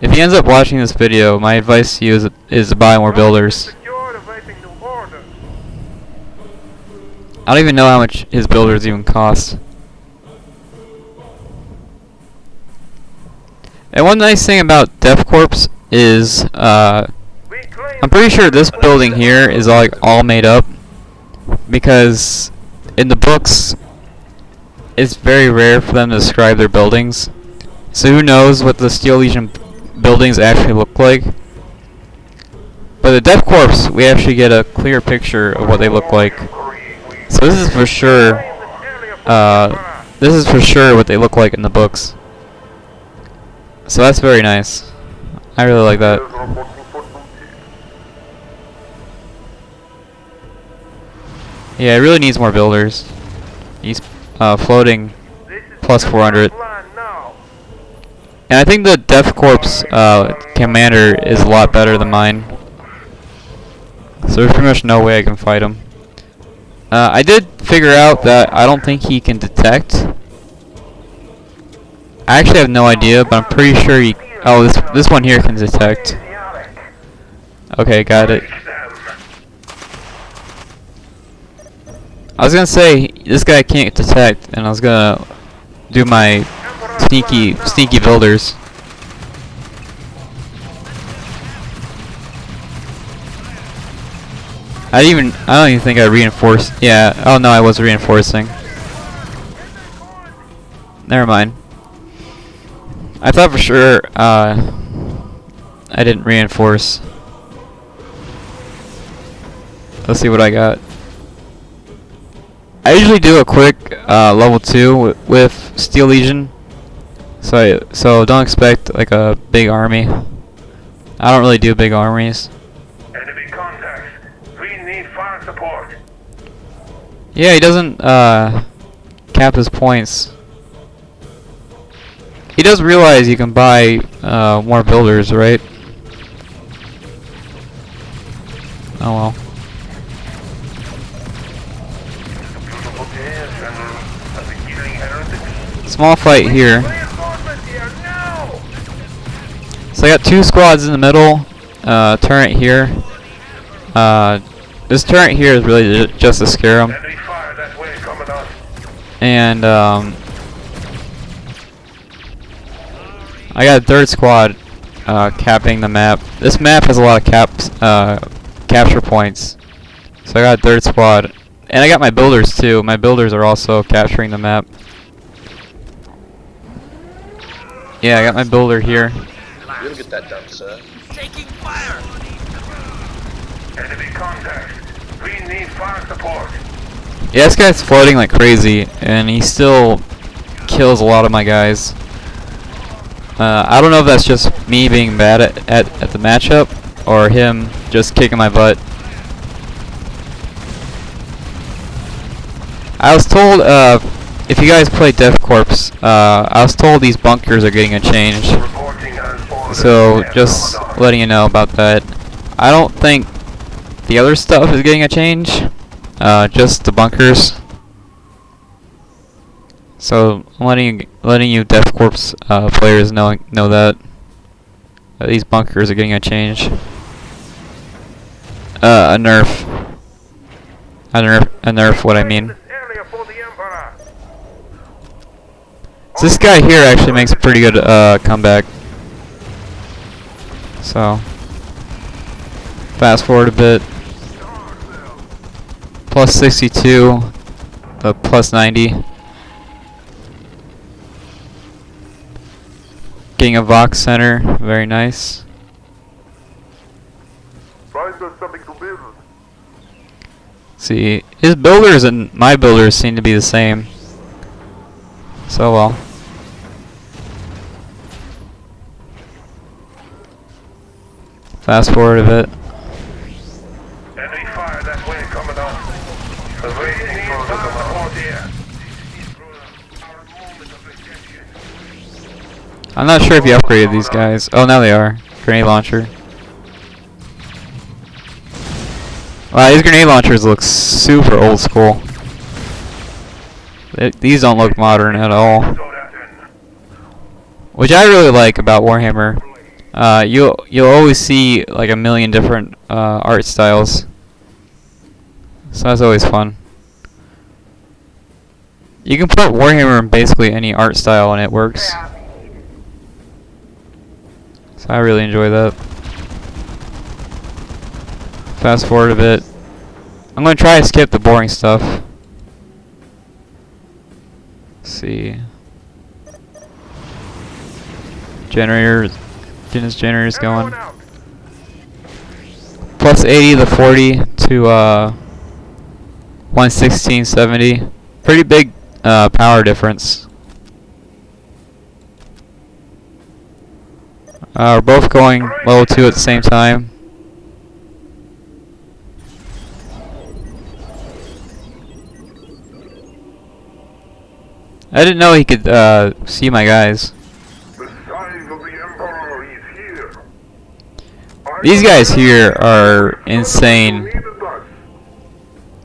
If he ends up watching this video, my advice to you is to buy more builders. I don't even know how much his builders even cost. And one nice thing about Death Corps is, like I'm pretty sure this building here is like all made up because in the books it's very rare for them to describe their buildings. So who knows what the Steel Legion buildings actually look like. But the Death Corps, we actually get a clear picture of what they look like. So this is for sure, what they look like in the books. So that's very nice. I really like that. Yeah, it really needs more builders. He's floating plus 400. And I think the Death Corps commander is a lot better than mine. So there's pretty much no way I can fight him. I did figure out that I don't think he can detect. I actually have no idea, but I'm pretty sure he... Oh, this one here can detect. Okay, got it. I was gonna say, this guy can't detect, and I was gonna do my sneaky builders. I don't even think I reinforced. Yeah, oh no, I was reinforcing. Never mind. I thought for sure, I didn't reinforce. Let's see what I got. I usually do a quick level 2 with Steel Legion, so don't expect like a big army. I don't really do big armies. Enemy contact. We need fire support. Yeah, he doesn't cap his points. He does realize you can buy more builders, right? Oh well. Small fight here. So I got 2 squads in the middle. Turret here. This turret here is really just to scare them. And I got a 3rd squad capping the map. This map has a lot of capture points. So I got a 3rd squad. And I got my builders too. My builders are also capturing the map. Yeah, I got my builder here. We'll get that done, sir. Taking fire! Enemy contact. We need fire support. Yeah, this guy's floating like crazy, and he still kills a lot of my guys. I don't know if that's just me being bad at the matchup, or him just kicking my butt. I was told, if you guys play Death Corps, I was told these bunkers are getting a change. So, just letting you know about that. I don't think the other stuff is getting a change, just the bunkers. So, I'm letting you Death Corps players know that these bunkers are getting a change. A nerf. A nerf what I mean. So this guy here actually makes a pretty good comeback. So, fast forward a bit. Plus 62, plus 90. Getting a Vox Center, very nice. See, his builders and my builders seem to be the same. So well. Fast forward a bit. Enemy fire that way coming on. The way needs fire support here. I'm not sure if you upgraded these guys. Oh, now they are. Grenade launcher. Wow, these grenade launchers look super old school. These don't look modern at all. Which I really like about Warhammer. You'll always see like a million different art styles. So that's always fun. You can put Warhammer in basically any art style and it works. So I really enjoy that. Fast forward a bit. I'm gonna try to skip the boring stuff. Let's see. Generator. Getting his generators going. Plus 80 to 40 to 116.70. Pretty big power difference. We're both going level 2 at the same time. I didn't know he could see my guys. The size of the Emperor is here. These guys here are insane.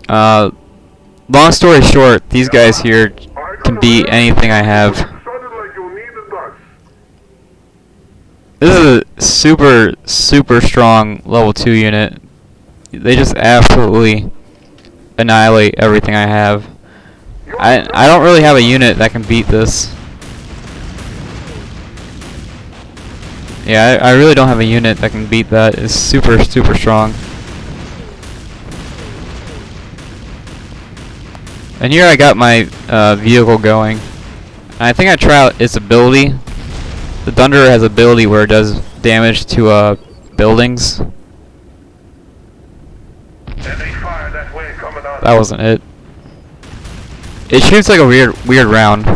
Long story short, these guys here can beat anything I have. This is a super, super strong level 2 unit. They just absolutely annihilate everything I have. I don't really have a unit that can beat this. Yeah, I really don't have a unit that can beat that. It's super, super strong. And here I got my vehicle going. And I think I try out its ability. The Thunder has ability where it does damage to buildings. That wasn't it. It shoots like a weird round.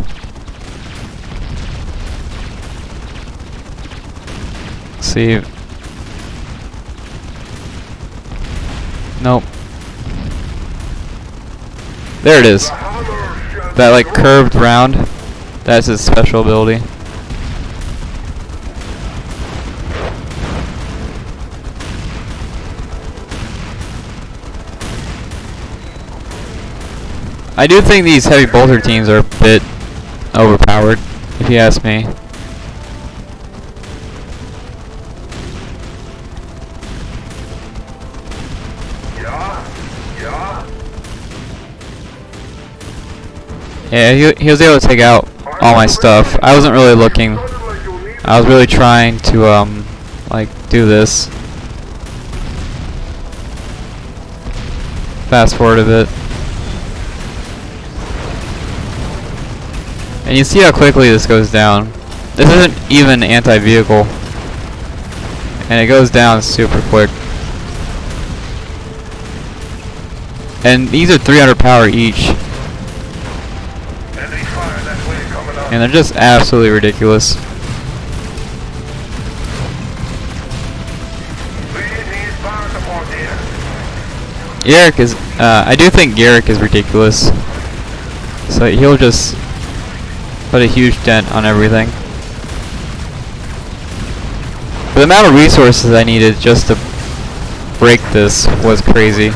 Let's see. Nope. There it is. That like curved round. That's his special ability. I do think these heavy bolter teams are a bit overpowered, if you ask me. Yeah, he was able to take out all my stuff. I wasn't really looking. I was really trying to like do this. Fast forward a bit. And you see how quickly this goes down. This isn't even anti-vehicle. And it goes down super quick. And these are 300 power each. And they're just absolutely ridiculous. Garrick is, I do think Garrick is ridiculous. So he'll just put a huge dent on everything. But the amount of resources I needed just to break this was crazy.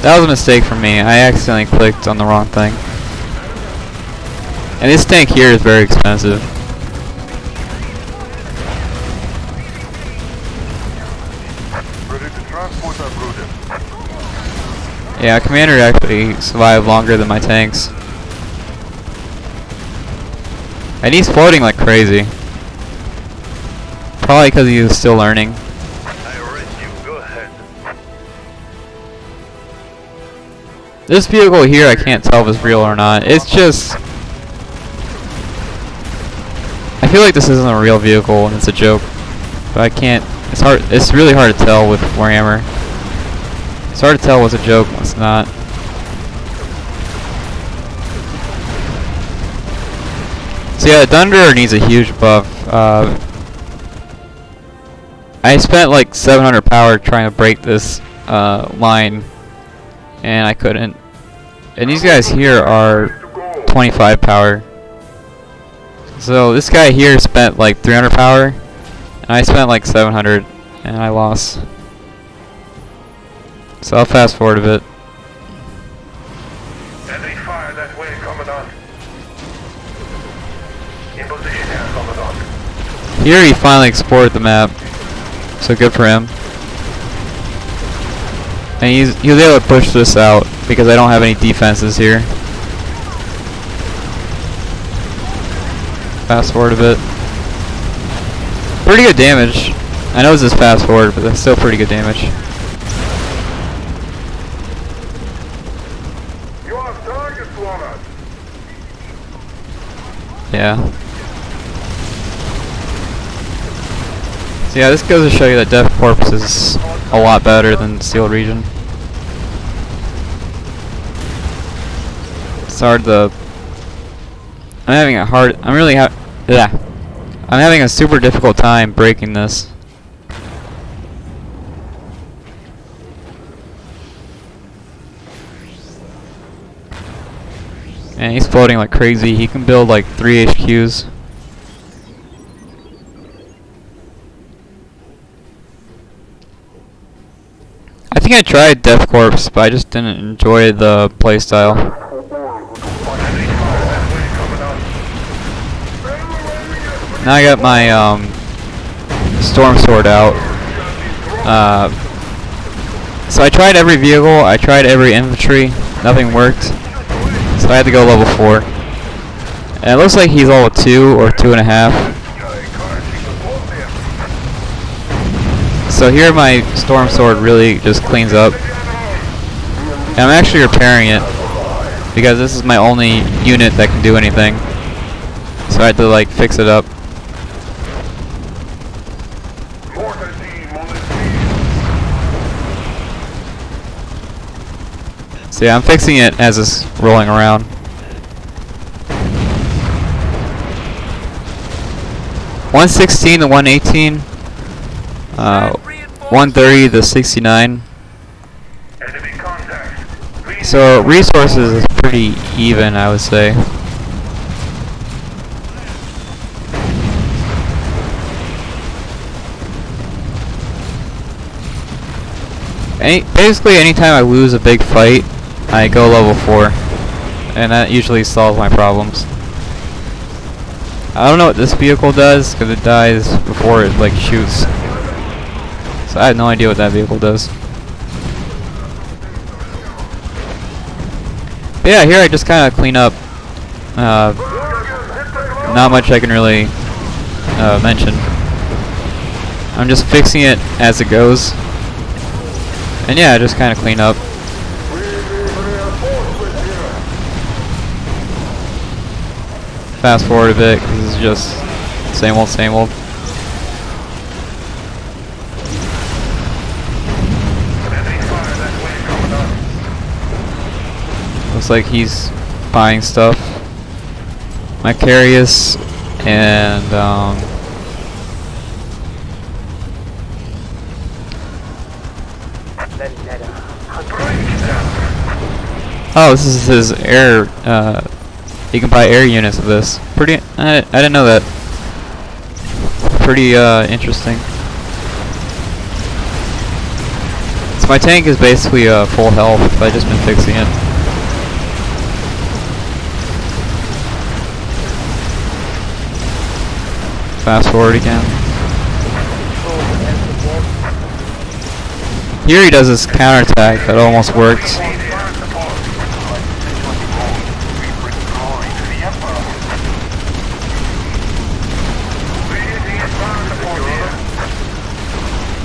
That was a mistake from me. I accidentally clicked on the wrong thing. And this tank here is very expensive. Yeah, Commander actually survived longer than my tanks. And he's floating like crazy. Probably because he was still learning. This vehicle here I can't tell if it's real or not. It's just... I feel like this isn't a real vehicle and it's a joke. But I can't... It's really hard to tell with Warhammer. It's hard to tell what's a joke and what's not. So yeah, Thunder needs a huge buff. I spent like 700 power trying to break this line, and I couldn't. And these guys here are 25 power. So this guy here spent like 300 power, and I spent like 700, and I lost. So I'll fast forward a bit. Enemy fire that way, Commandant. In position here, Commandant. Here he finally explored the map, so good for him. And he was able to push this out because I don't have any defenses here. Fast forward a bit. Pretty good damage. I know it's just fast forward, but that's still pretty good damage. You have targets on us. Yeah. So yeah, this goes to show you that Death Corps is a lot better than Steel Region. It's hard to... I'm having a hard... I'm really yeah. I'm having a super difficult time breaking this. And he's floating like crazy. He can build like 3 HQs. I think I tried Death Corps, but I just didn't enjoy the playstyle. Now I got my Storm Sword out. So I tried every vehicle, I tried every infantry, nothing worked. So I had to go level 4. And it looks like he's level 2 or 2.5. So here my Storm Sword really just cleans up. And I'm actually repairing it because this is my only unit that can do anything. So I had to like fix it up. So yeah, I'm fixing it as it's rolling around. .116 to 118. 130 to 69. So resources is pretty even, I would say. Basically, anytime I lose a big fight, I go level 4, and that usually solves my problems. I don't know what this vehicle does, because it dies before it like shoots. So I have no idea what that vehicle does. But yeah, here I just kind of clean up. Not much I can really mention. I'm just fixing it as it goes. And yeah, I just kind of clean up. Fast forward a bit, because it's just same old, same old. Looks like he's buying stuff. Macarius and oh, this is his air. You can buy air units of this. Pretty. I didn't know that. Pretty interesting. So my tank is basically full health. I've just been fixing it. Fast forward again. Here he does this counterattack that almost worked.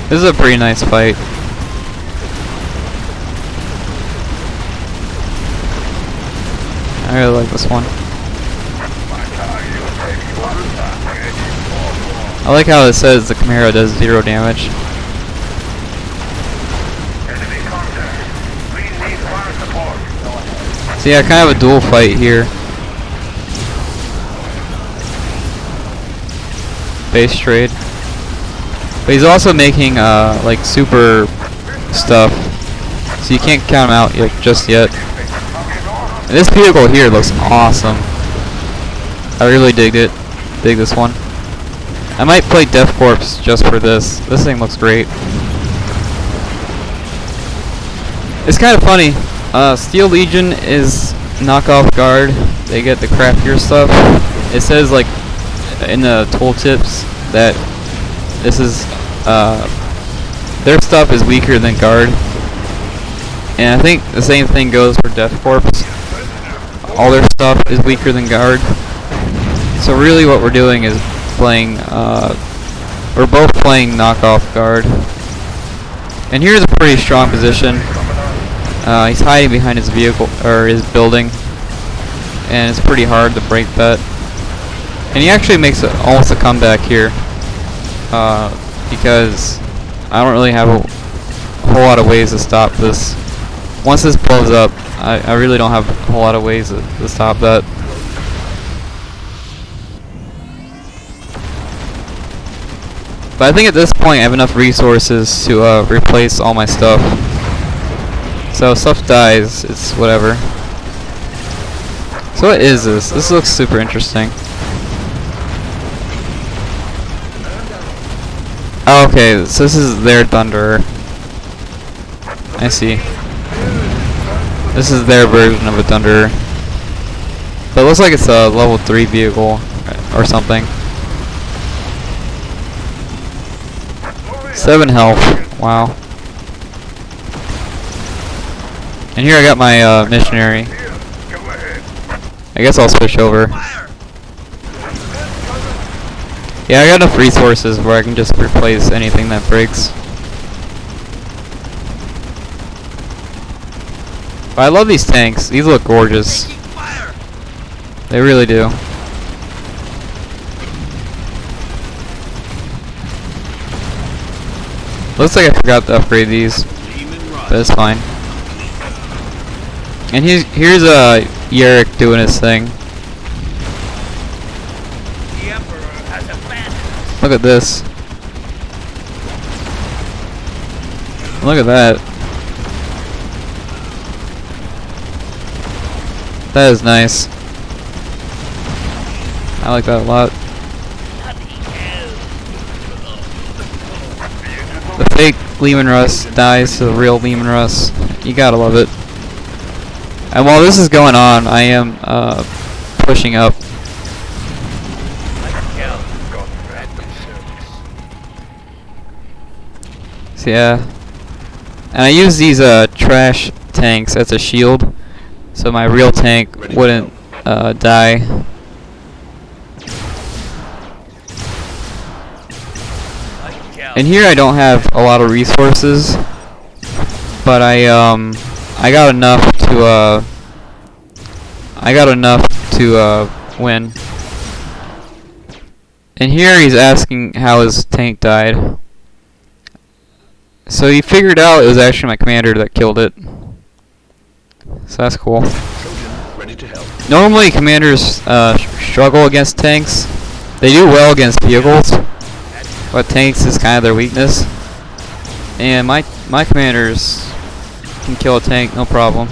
This is a pretty nice fight. I really like this one. I like how it says the Chimera does 0 damage. So yeah, kind of a dual fight here. Base trade. But he's also making like super stuff, so you can't count him out just yet. And this vehicle here looks awesome. I really dig it. Dig this one. I might play Death Corps just for this. This thing looks great. It's kind of funny. Steel Legion is knockoff Guard. They get the crappier stuff. It says like in the tooltips that this is their stuff is weaker than Guard. And I think the same thing goes for Death Corps. All their stuff is weaker than Guard. So really what we're doing is playing we're both playing knockoff guard. And here's a pretty strong position. He's hiding behind his vehicle, or his building, and it's pretty hard to break that. And he actually makes almost a comeback here, because I don't really have a whole lot of ways to stop this. Once this blows up, I really don't have a whole lot of ways to stop that. But I think at this point I have enough resources to replace all my stuff. So if stuff dies, it's whatever. So what is this? This looks super interesting. Oh, okay, so this is their Thunderer. I see. This is their version of a Thunderer. But it looks like it's a level 3 vehicle or something. 7 health. Wow. And here I got my missionary. I guess I'll switch over. Yeah, I got enough resources where I can just replace anything that breaks. But I love these tanks. These look gorgeous. They really do. Looks like I forgot to upgrade these, but it's fine. And here's Yerrick doing his thing. Look at this. Look at that. That is nice. I like that a lot. The fake Lehman Russ dies to the real Lehman Russ. You gotta love it. And while this is going on, I am pushing up. So yeah. And I use these trash tanks as a shield, so my real tank wouldn't die. And here I don't have a lot of resources, but I got enough to win. And here he's asking how his tank died. So he figured out it was actually my commander that killed it. So that's cool. Normally commanders struggle against tanks. They do well against vehicles, but tanks is kind of their weakness. And my commanders can kill a tank, no problem.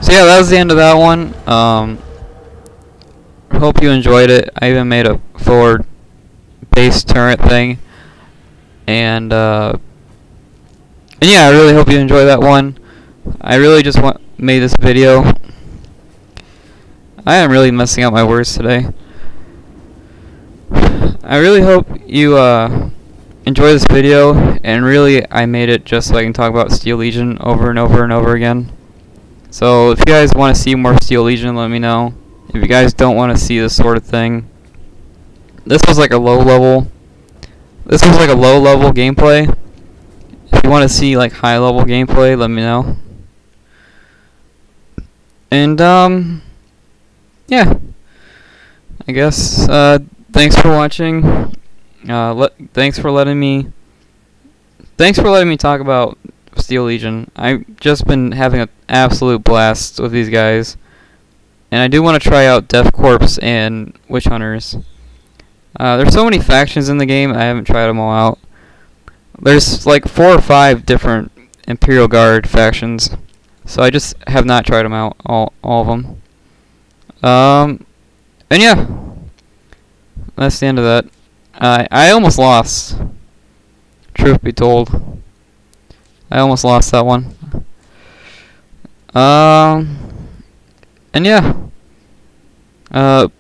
So yeah, that was the end of that one. Hope you enjoyed it. I even made a forward base turret thing. And yeah, I really hope you enjoy that one. I really just made this video. I am really messing up my words today. I really hope you enjoy this video, and really I made it just so I can talk about Steel Legion over and over and over again. So if you guys want to see more Steel Legion, let me know. If you guys don't want to see this sort of thing, this was like a low level gameplay. If you want to see like high level gameplay, let me know. And yeah, I guess thanks for watching. Thanks for letting me talk about Steel Legion. I've just been having an absolute blast with these guys, and I do want to try out Death Corps and Witch Hunters. There's so many factions in the game, I haven't tried them all out. There's like 4 or 5 different Imperial Guard factions, so I just have not tried them out, all of them. And yeah, that's the end of that. I almost lost, truth be told. I almost lost that one. And yeah,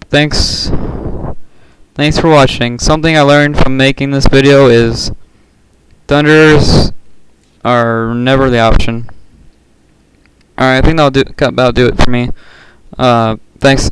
thanks for watching. Something I learned from making this video is Thunderers are never the option. Alright, I think that'll about do it for me. Thanks